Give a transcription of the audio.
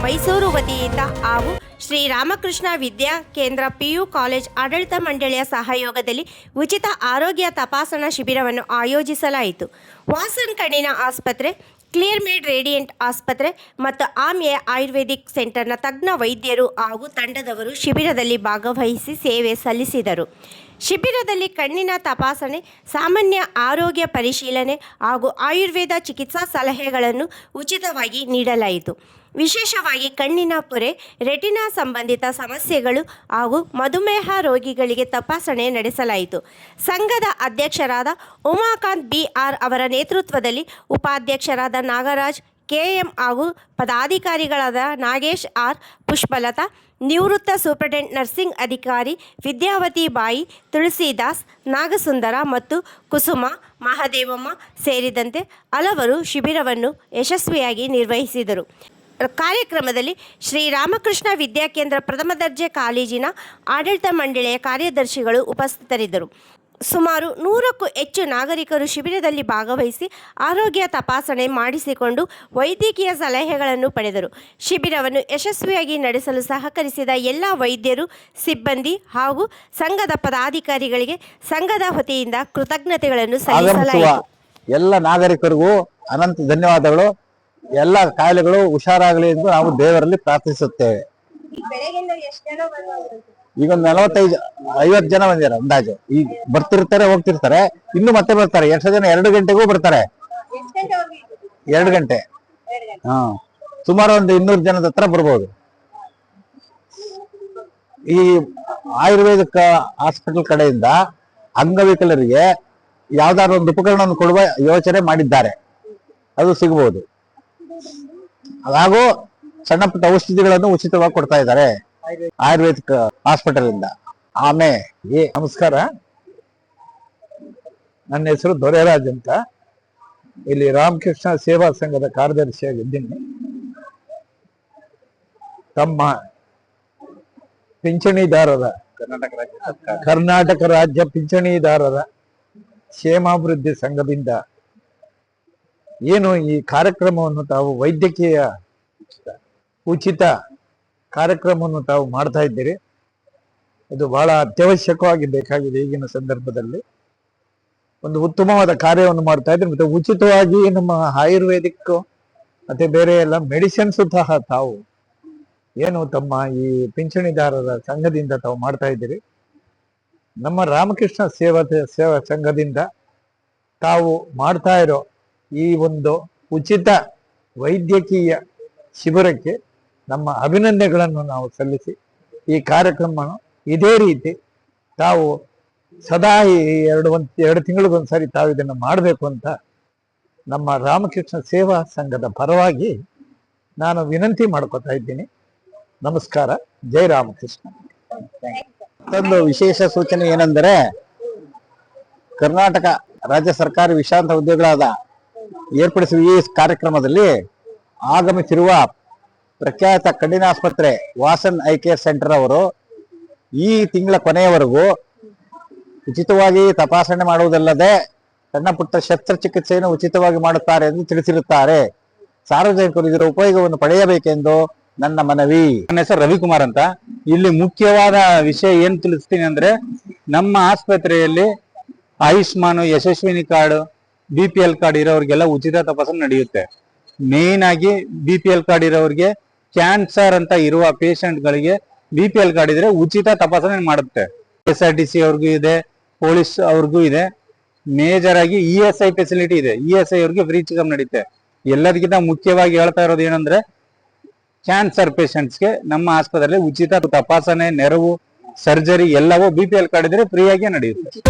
ಮೈಸೂರು ವತಿಯಿಂದ ಹಾಗೂ ಶ್ರೀ ರಾಮಕೃಷ್ಣ ವಿದ್ಯಾ ಕೇಂದ್ರ PU ಕಾಲೇಜ್ ಆಡಳಿತ ಮಂಡಳಿಯ ಸಹಯೋಗದಲ್ಲಿ ಉಚಿತ ಆರೋಗ್ಯ ತಪಾಸಣಾ ಶಿಬಿರವನ್ನು ಆಯೋಜಿಸಲಾಯಿತು. ವಾಸನ್ ಕಣ್ಣಿನ ಆಸ್ಪತ್ರೆ, ಕ್ಲಿಯರ್ ಮೇಡ್ ರೇಡಿಯಂಟ್ ಆಸ್ಪತ್ರೆ ಮತ್ತು ಆಮ್ಯ ಆಯುರ್ವೇದಿಕ್ ಸೆಂಟರ್ನ ತಜ್ಞ ವೈದ್ಯರು ಹಾಗೂ ತಂಡದವರು ಶಿಬಿರದಲ್ಲಿ ಭಾಗವಹಿಸಿ ಸೇವೆ ಸಲ್ಲಿಸಿದರು. ಶಿಬಿರದಲ್ಲಿ ಕಣ್ಣಿನ ತಪಾಸಣೆ, ಸಾಮಾನ್ಯ ಆರೋಗ್ಯ ಪರಿಶೀಲನೆ ಹಾಗೂ ಆಯುರ್ವೇದ ಚಿಕಿತ್ಸಾ ಸಲಹೆಗಳನ್ನು ಉಚಿತವಾಗಿ ನೀಡಲಾಯಿತು. ವಿಶೇಷವಾಗಿ ಕಣ್ಣಿನ ಪೊರೆ, ರೆಟಿನಾ ಸಂಬಂಧಿತ ಸಮಸ್ಯೆಗಳು ಹಾಗೂ ಮಧುಮೇಹ ರೋಗಿಗಳಿಗೆ ತಪಾಸಣೆ ನಡೆಸಲಾಯಿತು. ಸಂಘದ ಅಧ್ಯಕ್ಷರಾದ ಉಮಾಕಾಂತ್ BR ಅವರ ನೇತೃತ್ವದಲ್ಲಿ ಉಪಾಧ್ಯಕ್ಷರಾದ ನಾಗರಾಜ್ KM ಹಾಗೂ ಪದಾಧಿಕಾರಿಗಳಾದ ನಾಗೇಶ್ R, ಪುಷ್ಪಲತಾ, ನಿವೃತ್ತ ಸೂಪರಿಂಟೆಂಡೆಂಟ್ ನರ್ಸಿಂಗ್ ಅಧಿಕಾರಿ ವಿದ್ಯಾವತಿ ಬಾಯಿ, ತುಳಸಿದಾಸ್, ನಾಗಸುಂದರ ಮತ್ತು ಕುಸುಮ, ಮಹದೇವಮ್ಮ ಸೇರಿದಂತೆ ಹಲವರು ಶಿಬಿರವನ್ನು ಯಶಸ್ವಿಯಾಗಿ ನಿರ್ವಹಿಸಿದರು. ಕಾರ್ಯಕ್ರಮದಲ್ಲಿ ಶ್ರೀ ರಾಮಕೃಷ್ಣ ವಿದ್ಯಾಕೇಂದ್ರ ಪ್ರಥಮ ದರ್ಜೆ ಕಾಲೇಜಿನ ಆಡಳಿತ ಮಂಡಳಿಯ ಕಾರ್ಯದರ್ಶಿಗಳು ಉಪಸ್ಥಿತರಿದ್ದರು. ಸುಮಾರು 100ಕ್ಕೂ ಹೆಚ್ಚು ನಾಗರಿಕರು ಶಿಬಿರದಲ್ಲಿ ಭಾಗವಹಿಸಿ ಆರೋಗ್ಯ ತಪಾಸಣೆ ಮಾಡಿಸಿಕೊಂಡು ವೈದ್ಯಕೀಯ ಸಲಹೆಗಳನ್ನು ಪಡೆದರು. ಶಿಬಿರವನ್ನು ಯಶಸ್ವಿಯಾಗಿ ನಡೆಸಲು ಸಹಕರಿಸಿದ ಎಲ್ಲ ವೈದ್ಯರು, ಸಿಬ್ಬಂದಿ ಹಾಗೂ ಸಂಘದ ಪದಾಧಿಕಾರಿಗಳಿಗೆ ಸಂಘದ ವತಿಯಿಂದ ಕೃತಜ್ಞತೆಗಳನ್ನು ಸಲ್ಲಿಸಲಾಯಿತು. ಎಲ್ಲ ನಾಗರಿಕರಿಗೂ ಅನಂತ ಧನ್ಯವಾದಗಳು. ಎಲ್ಲ ಕಾಯಿಲೆಗಳು ಹುಷಾರಾಗಲಿ ಎಂದು ನಾವು ದೇವರಲ್ಲಿ ಪ್ರಾರ್ಥಿಸುತ್ತೇವೆ. ಈಗ ಒಂದು 45-50 ಜನ ಬಂದಿದ್ದಾರೆ ಅಂದಾಜು. ಈಗ ಬರ್ತಿರ್ತಾರೆ, ಹೋಗ್ತಿರ್ತಾರೆ, ಇನ್ನು ಮತ್ತೆ ಬರ್ತಾರೆ. ಎಷ್ಟು ಜನ 2 ಗಂಟೆಗೂ ಬರ್ತಾರೆ. 2 ಗಂಟೆ. ಸುಮಾರು ಒಂದು 200 ಜನದ ಹತ್ರ ಬರ್ಬೋದು. ಈ ಆಯುರ್ವೇದಿಕ್ ಹಾಸ್ಪಿಟಲ್ ಕಡೆಯಿಂದ ಅಂಗವಿಕಲರಿಗೆ ಯಾವ್ದಾದ್ರು ಒಂದು ಉಪಕರಣವನ್ನು ಕೊಡುವ ಯೋಚನೆ ಮಾಡಿದ್ದಾರೆ. ಅದು ಸಿಗಬಹುದು. ಹಾಗೂ ಸಣ್ಣ ಪುಟ್ಟ ಔಷಧಿಗಳನ್ನು ಉಚಿತವಾಗಿ ಕೊಡ್ತಾ ಇದ್ದಾರೆ ಆಯುರ್ವೇದಿಕ್ ಹಾಸ್ಪಿಟಲ್ ಇಂದ. ಆಮೇಲೆ ನಮಸ್ಕಾರ, ನನ್ನ ಹೆಸರು ದೊರೆರಾಜ್ ಅಂತ. ಇಲ್ಲಿ ರಾಮಕೃಷ್ಣ ಸೇವಾ ಸಂಘದ ಕಾರ್ಯದರ್ಶಿಯಾಗಿದ್ದೀನಿ. ತಮ್ಮ ಪಿಂಚಣಿದಾರರ ಕರ್ನಾಟಕ ರಾಜ್ಯ ಪಿಂಚಣಿದಾರರ ಕ್ಷೇಮಾಭಿವೃದ್ಧಿ ಸಂಘದಿಂದ ಏನು ಈ ಕಾರ್ಯಕ್ರಮವನ್ನು ತಾವು ವೈದ್ಯಕೀಯ ಉಚಿತ ಕಾರ್ಯಕ್ರಮವನ್ನು ತಾವು ಮಾಡ್ತಾ ಇದ್ದೀರಿ, ಇದು ಬಹಳ ಅತ್ಯವಶ್ಯಕವಾಗಿ ಬೇಕಾಗಿದೆ. ಈಗಿನ ಸಂದರ್ಭದಲ್ಲಿ ಒಂದು ಉತ್ತಮವಾದ ಕಾರ್ಯವನ್ನು ಮಾಡ್ತಾ ಇದ್ದೀರಿ. ಮತ್ತೆ ಉಚಿತವಾಗಿ ನಮ್ಮ ಆಯುರ್ವೇದಿಕ್ ಮತ್ತೆ ಬೇರೆ ಎಲ್ಲ ಮೆಡಿಸಿನ್ಸ್ ಸಹ ತಾವು ಏನು ತಮ್ಮ ಈ ಪಿಂಚಣಿದಾರರ ಸಂಘದಿಂದ ತಾವು ಮಾಡ್ತಾ ಇದ್ದೀರಿ. ನಮ್ಮ ರಾಮಕೃಷ್ಣ ಸೇವಾ ಸಂಘದಿಂದ ತಾವು ಮಾಡ್ತಾ ಇರೋ ಈ ಒಂದು ಉಚಿತ ವೈದ್ಯಕೀಯ ಶಿಬಿರಕ್ಕೆ ನಮ್ಮ ಅಭಿನಂದನೆಗಳನ್ನು ನಾವು ಸಲ್ಲಿಸಿ, ಈ ಕಾರ್ಯಕ್ರಮವನ್ನು ಇದೇ ರೀತಿ ತಾವು ಸದಾ ಎರಡು ತಿಂಗಳಿಗೊಂದ್ಸರಿ ತಾವು ಇದನ್ನು ಮಾಡಬೇಕು ಅಂತ ನಮ್ಮ ರಾಮಕೃಷ್ಣ ಸೇವಾ ಸಂಘದ ಪರವಾಗಿ ನಾನು ವಿನಂತಿ ಮಾಡ್ಕೊತಾ ಇದ್ದೀನಿ. ನಮಸ್ಕಾರ. ಜೈ ರಾಮಕೃಷ್ಣ. ಮತ್ತೊಂದು ವಿಶೇಷ ಸೂಚನೆ ಏನೆಂದರೆ, ಕರ್ನಾಟಕ ರಾಜ್ಯ ಸರ್ಕಾರಿ ವಿಶ್ರಾಂತ ಹುದ್ದೆಗಳಾದ ಏರ್ಪಡಿಸುವ ಈ ಕಾರ್ಯಕ್ರಮದಲ್ಲಿ ಆಗಮಿಸಿರುವ ಪ್ರಖ್ಯಾತ ಕಣ್ಣಿನ ಆಸ್ಪತ್ರೆ ವಾಸನ್ ಐ ಕೇರ್ ಸೆಂಟರ್ ಅವರು ಈ ತಿಂಗಳ ಕೊನೆಯವರೆಗೂ ಉಚಿತವಾಗಿ ತಪಾಸಣೆ ಮಾಡುವುದಲ್ಲದೆ ಸಣ್ಣ ಪುಟ್ಟ ಶಸ್ತ್ರಚಿಕಿತ್ಸೆಯನ್ನು ಉಚಿತವಾಗಿ ಮಾಡುತ್ತಾರೆ ಎಂದು ತಿಳಿಸಿರುತ್ತಾರೆ. ಸಾರ್ವಜನಿಕರು ಇದರ ಉಪಯೋಗವನ್ನು ಪಡೆಯಬೇಕೆಂದು ನನ್ನ ಮನವಿ. ನನ್ನ ಹೆಸರು ರವಿಕುಮಾರ್ ಅಂತ. ಇಲ್ಲಿ ಮುಖ್ಯವಾದ ವಿಷಯ ಏನ್ ತಿಳಿಸ್ತೀನಿ ಅಂದ್ರೆ, ನಮ್ಮ ಆಸ್ಪತ್ರೆಯಲ್ಲಿ Ayushman, Yashasvini card, BPL card ಇರೋರಿಗೆಲ್ಲ ಉಚಿತ ತಪಾಸಣೆ ನಡೆಯುತ್ತೆ. ಮೇನ್ ಆಗಿ BPL ಕಾರ್ಡ್ ಇರೋರಿಗೆ, ಕ್ಯಾನ್ಸರ್ ಅಂತ ಇರುವ ಪೇಷಂಟ್ ಗಳಿಗೆ BPL ಕಾರ್ಡ್ ಇದ್ರೆ ಉಚಿತ ತಪಾಸಣೆ ಮಾಡುತ್ತೆ. SRTC ಅವ್ರಿಗೂ ಇದೆ, ಪೊಲೀಸ್ ಅವ್ರಿಗೂ ಇದೆ. ಮೇಜರ್ ಆಗಿ ESI ಫೆಸಿಲಿಟಿ ಇದೆ. ESI ಅವ್ರಿಗೆ ಫ್ರೀ ಚೆಕಪ್ ನಡೆಯುತ್ತೆ. ಎಲ್ಲದಕ್ಕಿಂತ ಮುಖ್ಯವಾಗಿ ಹೇಳ್ತಾ ಇರೋದು ಏನಂದ್ರೆ, ಕ್ಯಾನ್ಸರ್ ಪೇಷಂಟ್ಸ್ಗೆ ನಮ್ಮ ಆಸ್ಪತ್ರೆಯಲ್ಲಿ ಉಚಿತ ತಪಾಸಣೆ, ನೆರವು, ಸರ್ಜರಿ ಎಲ್ಲವೂ BPL ಕಾರ್ಡ್ ಇದ್ರೆ ಫ್ರೀ ಆಗಿ ನಡೆಯುತ್ತೆ.